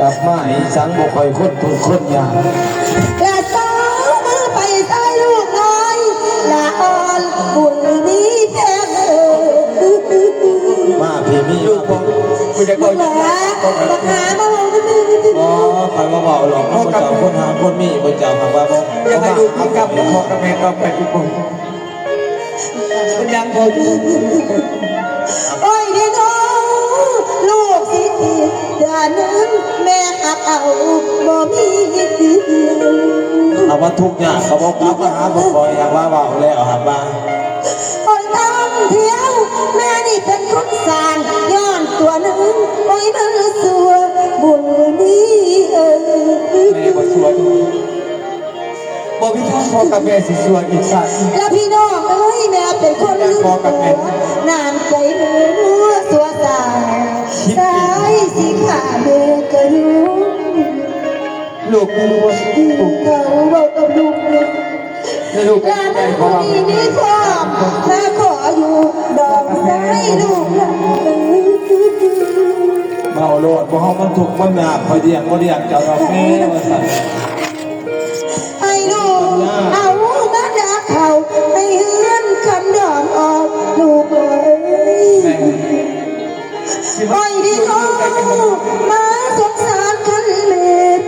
ลับมาอีสังบ่ค่อยคนทุกคนยากกระสาวมือไปใส่ลูกน้อยละอ่อนบุญนี้แท้มาพี่มีลูกผมกูจะก็มาหามาลงอ๋อใครมาบอกหรอกคนเจ้าคนหาคนมีคนเจ้าหาว่ายังให้ดูกินกับพ่อกับแม่ก็ไปทุกคนมันยังพอโอ้ยเดี๋ยวน้องลูกสิเดือนนึงแม่หักเอาบ่มีเอาว่าทุกอย่างเขาบอกกลับมาหาผมบ่อยอยากว่าบอกแล้วหาว่าโอ้ยทำเที่ยวแม่นี่เป็นคนสร้างย้อนตัวนึงโอ้ยมันสัวบุญนี้แม่บ่สวยบ่มีทางพ่อกับแม่สิสวยอีกสักแล้วพี่น้องเอ้ยแม่เป็นคนลืมตัวนานใจเนื้อสัวตายสายสีขาเมื่อกระรู้ลูกไม่รู้ว่าลูกเขาบอกกับลูกเลยลูกลาแม่คนนี้นี่พร้อมแม่ขออยู่ดอกไม้ลูกหลานเมาโลดบ่เฮามันทุกข์มันยากคอยเดียงบ่เดียงเจ้าดอกแม่ว่าซั่นให้ลูกเอามาด่าเขาให้เฮือนคำดอมออกลูกเอ้ยโอ้ยดิโอมาสงสารคันเล็ด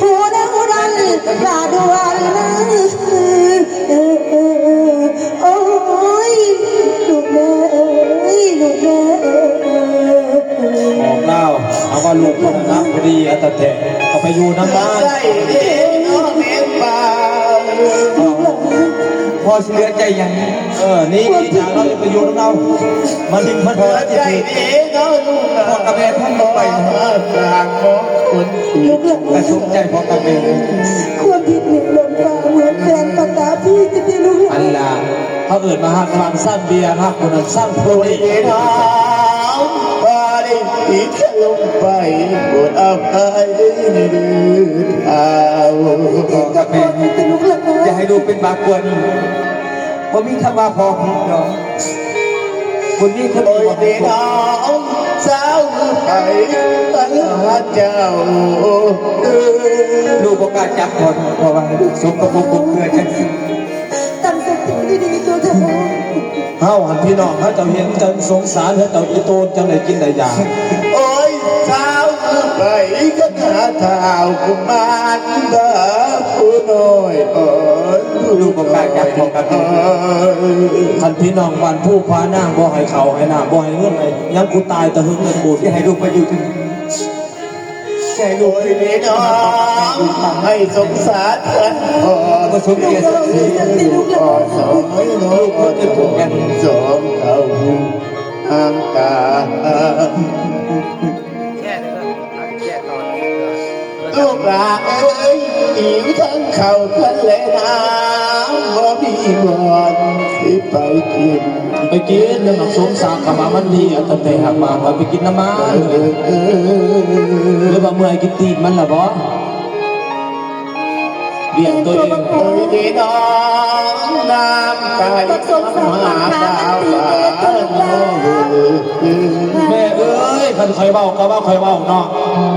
หัวดังดันลาดวนโอ้ยลูกแม่ลูกแม่บอกเล่าเอาว่าลูกคนน้ำพอดีอัตเตะเอาไปอยู่น้ำบ้านพอเสียใจยังนี่จากเราจะไปอยู่น้ำเรามาดึงพันธุ์ใจดีเนาะลูกพ่อกับแม่ท่านไปทางมองคนผิดแต่สนใจพ่อกับแม่ควรผิดหนึ่งลมฟ้าเหมือนแฟนปากกาพี่จะได้รู้อันละเขาเอิดมาหักฟังสร้างเบียร์หักคนนั้นสร้างโปรยน้องไปอีกลงไปบนอับอายในเดือนเอากับแม่อย่าให้ดูเป็นบาปกวนบ่มีคำว่าพอผิดน้องคนนี้คนดีว่าเป็นน้องสาวไผ่ปัญหาเจ้าลูกประกาศจับคนเพราะว่าสมกับบุกเพื่อจังสิตั้งสติดีๆตัวเธอเฮาหันพี่น้องเขาจะเห็นจังสงสารเขาเจ้าอีโตนจังได้กินได้ยาโอ้ยสาวไผ่ก็หาเท้ากุมารดาผู้น้อยลูกประกาศจับของกันท่านพี่น้องวันผู้พานางบ่ให้เขาให้น้าบ่ให้เงินเลยยังกูตายตะหึงเงินกูที่ให้ลูกไปอยู่ที่ใช่ลูกนี่น้องให้สงสารกันพอมาสมเกียรติพอสองลูกก็จะถูกกันสองเขาห่างตาลูกหลานเอ้ยหิวทั้งเขาทั้งแหล่น้ำว่ามีวันที่ไปกินเรื่องของสมศักดิ์กับมันดีอัตเตหักมาไปกินน้ำมันหรือว่าเมื่อกินตีนมันล่ะบ่เลี้ยงตัวเองดีน้องน้ำใจมหาดาวแม่เอ้ยคันคอยเบาก็ว่าคอยเบาเนาะ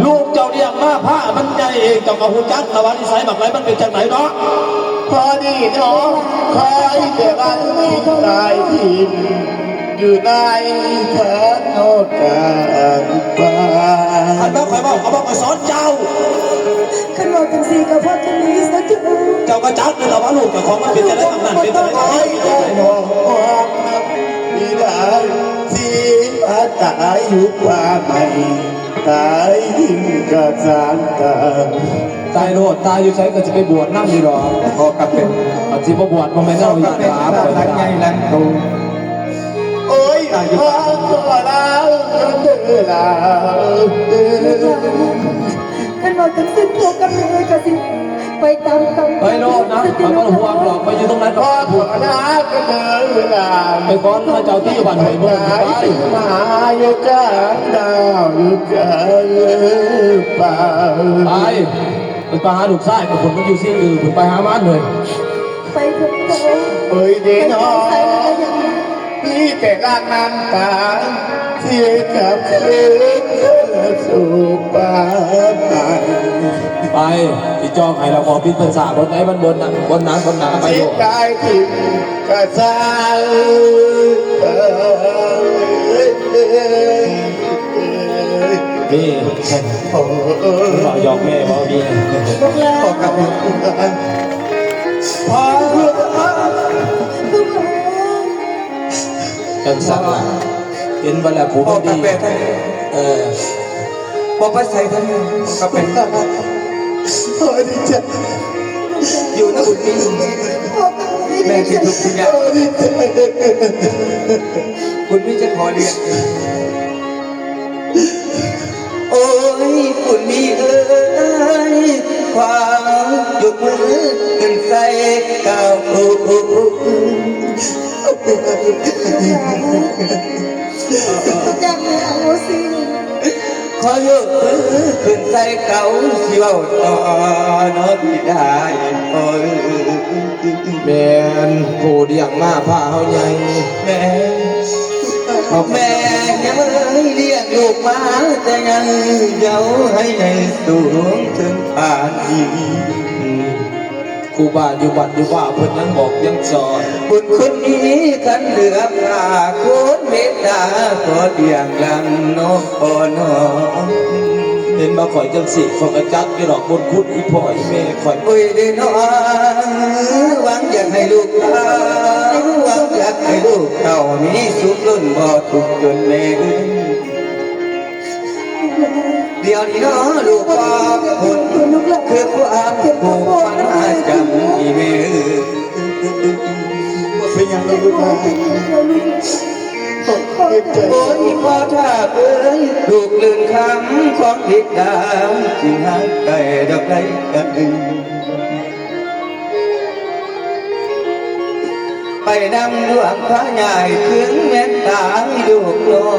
ลูกเจ้าเลี้ยงมาผ้ามันใหญ่เองเจ้าก็หูจักแต่ว่านิสัยแบบไรมันเป็นจากไหนเนาะพอดีน้องคอยแต่วันนี้ตายทิมอยู่ในแผนโอกาสบ้านอันนั้นคอยเบาเขาบอกคอยสอนเจ้าขันบอกจังสีกับพ่อจะมีสักเจ้าก็จักเลยแต่ว่าลูกกับของมันเป็นอะไรต่างๆเป็นอะไรน้องดีได้ที่อาตายอยู่ป่าใหม่ตายยิ่งกระจางตาตายโลดตายอยู่ใช้ก็จะไปบวชนั่งดีหรอพอกลับเป็นอาชีพบวชมันไม่เน่าอย่างหลาบหลังใหญ่หลังโตโอ้ยพอตัวแล้วจนเดือดแล้วขันบอกจังสีตัวกับแม่กับสิไปตามคำไปโลดนะเอาก็ห่วงหรอกไปอยู่ตรงนั้นพ่อผัวน้าก็เดินเวลาไปก้อนมาเจ้าที่บ้านหอยมุ่งไปมาอยู่กันดาวอยู่กันป่าไปหาลูกชายกับคนมันอยู่ที่อื่นไปหามันเลยไปกับเขาเฮ้ยเด็กน้อง มีแต่ล้างน้ำตาที่กับเธอสู่ป่า ไปที่จองให้เราบอกพิษภาษาบนไหนบนนั้นบนหนาไป ที่ ดู กายทิมกระซานี่เรายอกแม่บ่มี ลูกหลาน ขอกับพอ ลูกหลาน จังสักละเห็นวันละผู้ ขอ ดี กับแม่ท่าน บอกว่าใส่ท่านก็เป็นพอดีใจอยู่นะบุญนี้แม่ที่ทุกสิ่งอย่างคุณพี่จะขอเรียนโอ้ยคุณมีเอ้ยความยกมือขึ้นใส่ก้าวโอ้จำไม่เอาสิ ขอยกมือขึ้นใส่เก่าที่ว่าต่อนอที่ได้โอ้ย แม่นผู้เดียงมาผ้าเฮาใหญ่ แม่แม่ยังไม่เลี้ยงลูกมาแต่ยังเย้าให้ในสูงถึงป่านนี้ ครูบาอยู่วัดอยู่ว่าเพิ่นยังบอกยังสอน บุญคุณนี้ขันเหลือปลาคุณเมตตาขอเดียงลังนกอ่อนอ เห็นมาข่อยจังสิข่อยกระจักกี่ดอกบนคุดอีพ่ออีแม่ข่อย โอ้ยเด้น้องหวังอยากให้ลูกเต้าหวังอยากให้ลูกเต้ามีสุขล้นบ่ทุกข์จนแม่เดี๋ยวนี้น้อลูกพ่อคุณคือความผูกพันมาจำอีเมเป็นอย่างไรลูกพ่อโอ้ยพ่อถ้าเอ้ยลูกลืมคำของผิดดาจึงหาไก่ดอกไก่กันไปนำดวงพระใหญ่ถึงแม่ตายลูกล้อ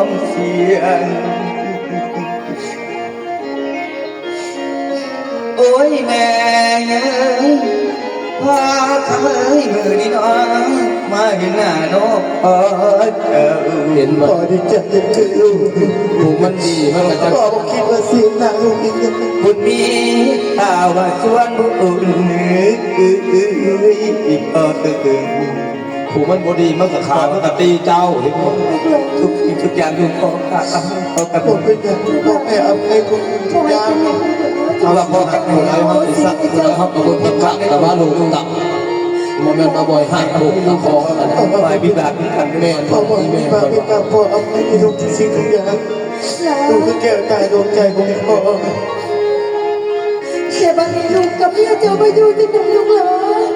มเสียงโอ้ยแม่พาทำให้มือนี่น้องมาเห็นหน้าน้องพ่อเจ้า เห็นบ่ พ่อดีใจคือลูก ผู้มันดีมันก็จะ พ่อบอกคิดว่าเสียหน้าลูกอีกบุญมีตาว่าชวนบุญอีกพ่อตื่น ผู้มันบ่ดีมันก็ขามันก็ตีเจ้าเห็นบ่ ทุกอย่างอยู่พ่อกับผมเป็นอย่างพ่อแม่อภัยทุกอย่าง เอาละพ่อกับผู้ใดมันสิสักผู้ใดครับกับคนตะกักแต่ว่าลูกตักบ่แม่นมาบ่อยให้ลูกตะคอกัน ฝ่ายบิดาเป็นกัน แม่น พ่อบอกมีบามีกรรมพ่ออภัยทุกสิ่งทุกอย่างลูกคือแก้วตายดวงใจของพ่อ แต่บัดนี้ลูกกับเมียเจ้าไปอยู่ที่ไหนลูกหลาน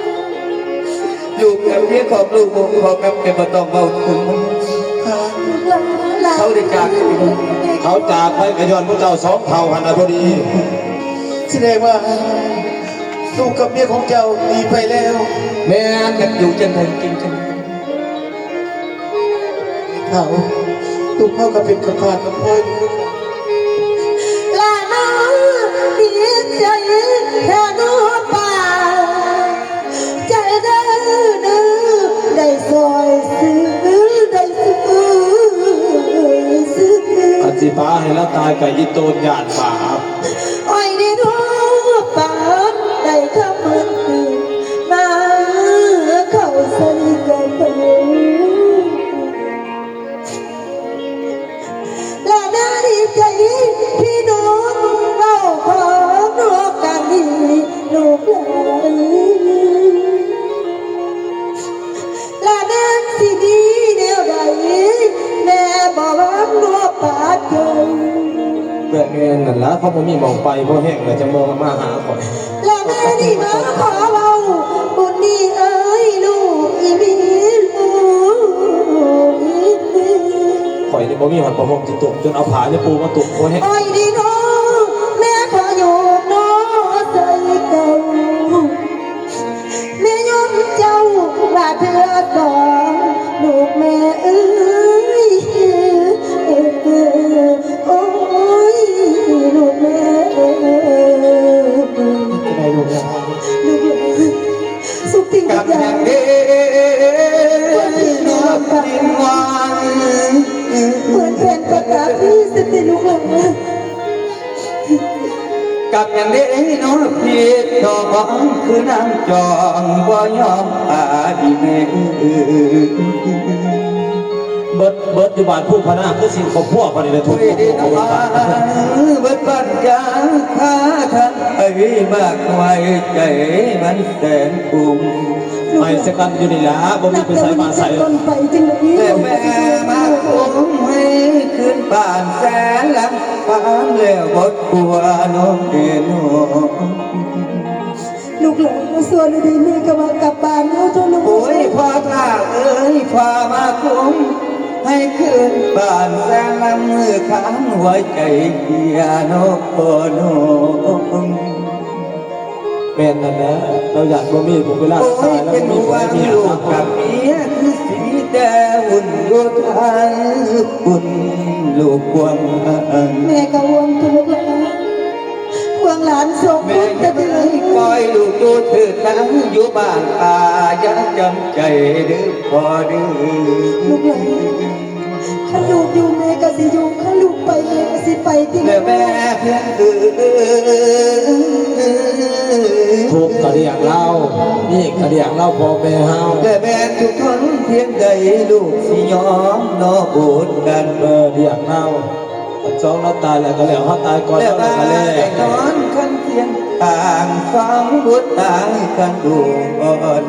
ลูกกับเมียของลูกพ่อกับแกบ่ต้องเบาถึง ลูกหลานหลาน เขาได้จาก เขาจากไปกระยอนพวกเจ้าสองเผ่าหันน่ะพอดี แสดงว่าลูกกับเมียของเจ้าดีไปแล้ว แม่น กันอยู่จนถึงกินกันเขาลูกพ่อก็เป็นกับพ่อกับพ่อ หลานน้องดีใจแค่น้องป่าใจเด้อเด้อได้ซอยซื้อได้ซื้อ อันสิพาให้ละตายกับอีโตนญาติบาป อ้อยได้น้องป่าได้คำมันคือมาเข้าใส่กัน และน่าดีใจพี่น้องเราของนอกกันดีลูกหลานและแม่สิดีแนวใดแม่บอกว่านัวปาดใจ แม่นั่นล่ะเขาบ่มีหมองไปบ่แห้งเลยจะมาหาข่อย และแม่นี่มาขอเราบุญดีเอ้ยลูกอีมีลูกอีมี ข่อยนี่บ่มีหันประหงจิตตกจนเอาผาเนี่ยปูมาตุกบ่แห้ง อ้อยดีน้องแม่ขออยู่น้องใจเก่าแม่ยอมเจ้าว่าเธอสองลูกแม่เอ้ยโอ้ยลูกแม่เอ้ย ในโรงงาน ลูกแม่สุขทิ้ง กั กั บบ อายย่าง ง เด้น้อ ดินวาง เหมือนแผ่นประกาศที่สติลูกหลาน กับอย่างนี้น้องพี่ดอกคือนางจองบ่ยอมอาดีเม เบิดอยู่บ้านผู้พนาคือสิ่งของพวกคนนี้เลยทุก คุยดีน้องเบิดปัญญาข้าทันไอ้มากไว้ใจมันแสนกุม ไม่สกันอยู่นี่แหละบ่มีไปใส่มาใส่ ต้นไปจังเลย แต่แม่มาคุมให้ขึ้นบ้านแสนลำความแล้วบดกลัวน้องเดียน ลูกหลานมาส่วนดีแม่ก็มากลับบ้านเอาตัวลูก โอ้ยพ่อท่าเอ้ยพ่อมาคุมให้ขึ้นบ้านแสนลำมือข้างหัวใจเกียโนโอน เป็นนั่นนะเราอยากบ่มีผมเวลา โอ้ ตาย ยแล้ว เป็น มี ห่ว ไว้ ง ที่ ลู อยาก กกับเมียคือสีแต่หุ่นโยธาหุ่นลูกควง แม่ก็ห่วงตัวลูกหลานห่วงหลานส่ง แม่ แต่ จะ เดื ไม่ อน ปล่อยลูกอยู่ถือทั้งอยู่บ้านอาอย่าจำใจเด้อพอเด้อ ลูกหลานข้าลูกอยู่แม่ก็สิอยู่ข้าลูกไปแม่ก็สิไปที่ และแม่เพื่อนทุกข์กระเดียงเล่านี่กระเดียงเล่าพ่อแม่เฮา และแม่ทุกคนเพียงใดลูกสิยอมนอบูดกัน เดียงเล่าสองเราตายแล้วก็แล้วเฮาตายก่อน และ แล้ว บ้า ก็ น แล้ว ได้นอนคันเพียงต่างฟังบุตรต่างกันดูอ่อน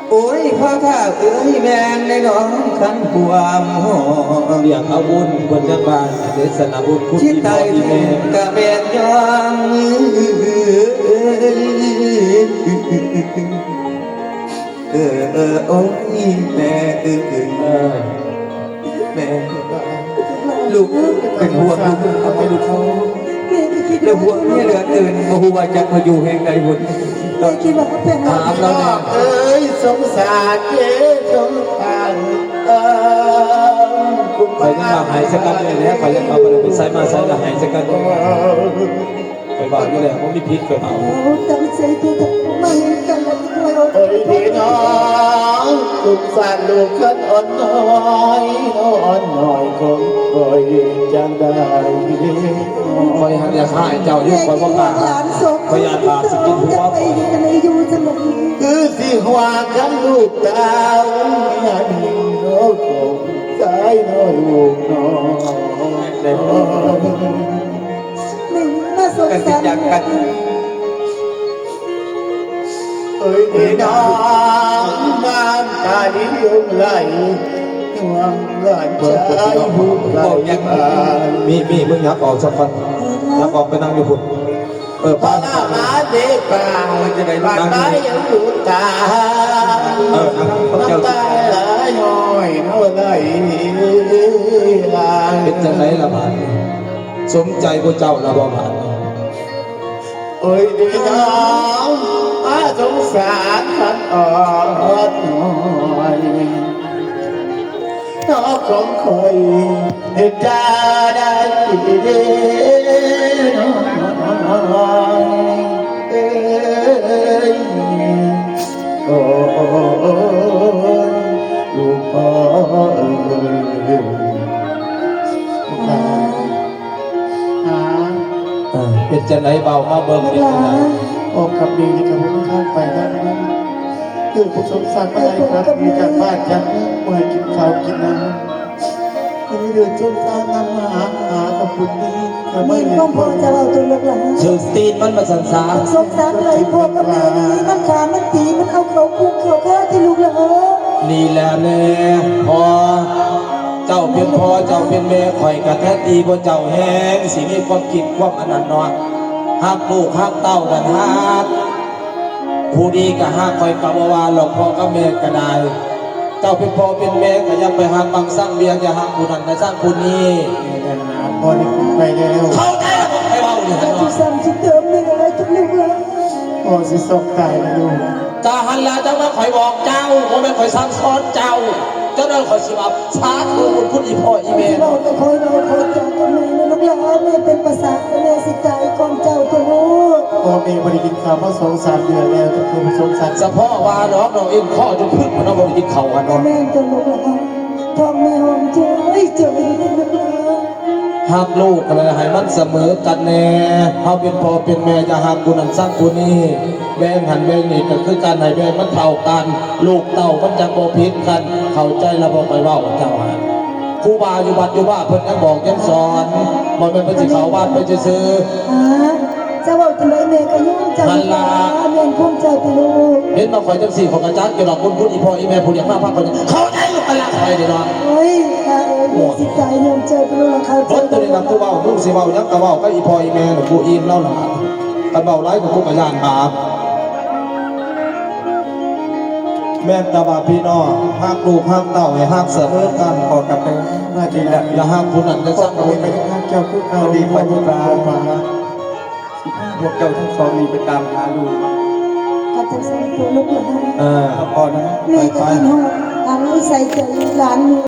โอ้ยพ่อข้าเอ้ยแมงในน้องขันความหอม เดียงเอาบุญคนจังบ้านเดชนาบุญคุณ ชิด ที่ ไท พ่อย ที่แม่ กะเบียนยองโอ้ยแม่แม่ลูกเป็นห่วงลูกเอาไปลูกเขา แม่ก็คิด แล้วห่วงเนี่ยเหลือเกินมาหัวจะมาอยู่แห่งใดหุ่น แม่คิดว่าเป็น ถามเราเนี่ย เอ้ยสงสารเจ้สงสารคุณ ไปยังมาหายสกันเลยเนี่ยไปยังมาไปใส่มาใส่ละหายสกันไปบอกอยู่แล้วผมมีพิษไปเอา ตั้งใจที่จะมาเห็นกันแล้วด้วย เอ้ยพี่น้องสงสารลูกขันอ่อนน้อยอ่อนน้อยคงคอยจังได้ คอยหักอยากหายเจ้าอยู่คอยบ่กล้าคอยอยากบาสิกินหัว ไปกันเลยอยู่จังเลย คือสิหัวกันลูกดาวอย่าดีโน้ตงสายโน้ลูกน้อง แม่น่าสงสาร เอ้ยพี่น้องน้ำตาลิ้นยุงไหลห่วงหลานชายผู้ไร้บ้าน มีมึงยับออกสักคนยับออกไปนั่งอยู่พุ่นพอ ป้า หน้ามาเด็กป่าจะได้บ้านไม้ยังอยู่ตาน้ำตาไหลย้อยน้ำไหลลา เป็นจังไรละบาดสมใจพระเจ้าละบ่บาด โอ้ยดีน้องอาสงสารขันอ่อนน้อยน้องของคอยจะได้ดีน้องเอ้ยโอ้ยลูกพ่อเอ้ยเป็นจังไรเบามาเบิ่งเป็นจังไร โอ้ครับดีครับผมข้ามไปนะคือผู้สมศักดิ์อะไรครับมีจากบ้านจากเมื่อกินข้าวกินน้ำคือเดือดจนตามน้ำหากับคุณนี้ทำไม นี่พ่อพ่อจะเอาตัวลูกหลาน ชื่อตีนมันมาสันสา สงสารเลยพวกกับแม่นี้มันขามันตีมันเอาเขาคุกเขาฆ่าที่ลูกหลาน นี่แหละแม่พอเจ้าเป็นพ่อเจ้าเป็นแม่ข่อยกะแท้ตีบ่เจ้าแห้งสิมีความคิดความอันนั้นเนาะฮักลูกฮักเต้ากันฮักผู้ดีก็ฮักข่อยก็บ่ว่าหรอกพ่อกับแม่ก็ได้เจ้าเป็นพ่อเป็นแม่ก็อย่าไปฮักบางสร้างเบียงอย่าฮักผู้นั้นอย่าสร้างผู้นี้ พอได้ไปแล้ว เข้าใจแล้วผมให้เว้าอยู่หั่น ทุ เนาะ กซ้ำทุกเติมไม่ได้ทุกลูกหลาน พอสิสกตายแล้ว จ้าหันแล้วจังว่าข่อยบอกเจ้าบ่แม่นข่อยสั่งสอนเจ้า เจ้าเดินขอชิบับสาธุบุญคุณอีพ่ออีแม่ เราจะคอยเราคอยจากกันแม่นะลูกหลานแม่เป็นภาษาแม่สิใจของเจ้าตัวลูก พ่อเองบริกินข้าวมา2-3 เดือนแล้วจะคือสงสาร สะพ่อว่าน้องเองข้อจะพึ่งมันเอาบริกินเขากันเนาะ แม่ตัวลูกหลานทองแม่หอมเจ้ยเจ้ยลูกหลาน หักลูกอะไรให้มันเสมอกันแน่เขาเป็นพ่อเป็นแม่จะหักกูนั่นสร้างกูนี่แบ่งหันแบ่งนี่ก็คือการให้แบ่งมันเท่ากัน ลูกเต่ามันจะบ่ผิดกัน เข้าใจระบบไปเว่าเจ้าหาครูบาอยู่วัดอยู่ว่าเพิ่นยังบอกยังสอนบ่แม่นเพิ่นสิเข้าวัดไปซื้อ เจ้าบอกจังไรแม่ก็ยุ่งเจ้าลูกหลานแม่พุ่มเจ้าตัวลูก เห็นมาคอยจังสี่ของอาจารย์เกี่ยวกับคุณอีพ่ออีแม่ผู้เลี้ยงมาพักคนเข้าใจลูกกันละไปเดี๋ยวเนาะ เฮ้ยแม่สิใจหอมเจ้าตัวลูกเขา รถตัวนี้นำกูเบามึงสิเบายังกะเบาก็อีพ่ออีแม่หนูกูอินเล่าหนักกันเบาไร้ของกูกระยานบาปแม่ตาบาพี่น้องหักลูกหักเต่าให้หักเสมอกันขอกลับไปหน้าที่แหละอย่าหักผู้นั้นจะสร้างเอาไว้ไป เจ้าคือข้าวดีปฏิบัติมาพวกเจ้าทั้งสองนี้ไปตามหาลูก กับจังสันตัวลูกหลาน พอนะ แม่ก็กินหอมทางนี้ใส่ใจหลาน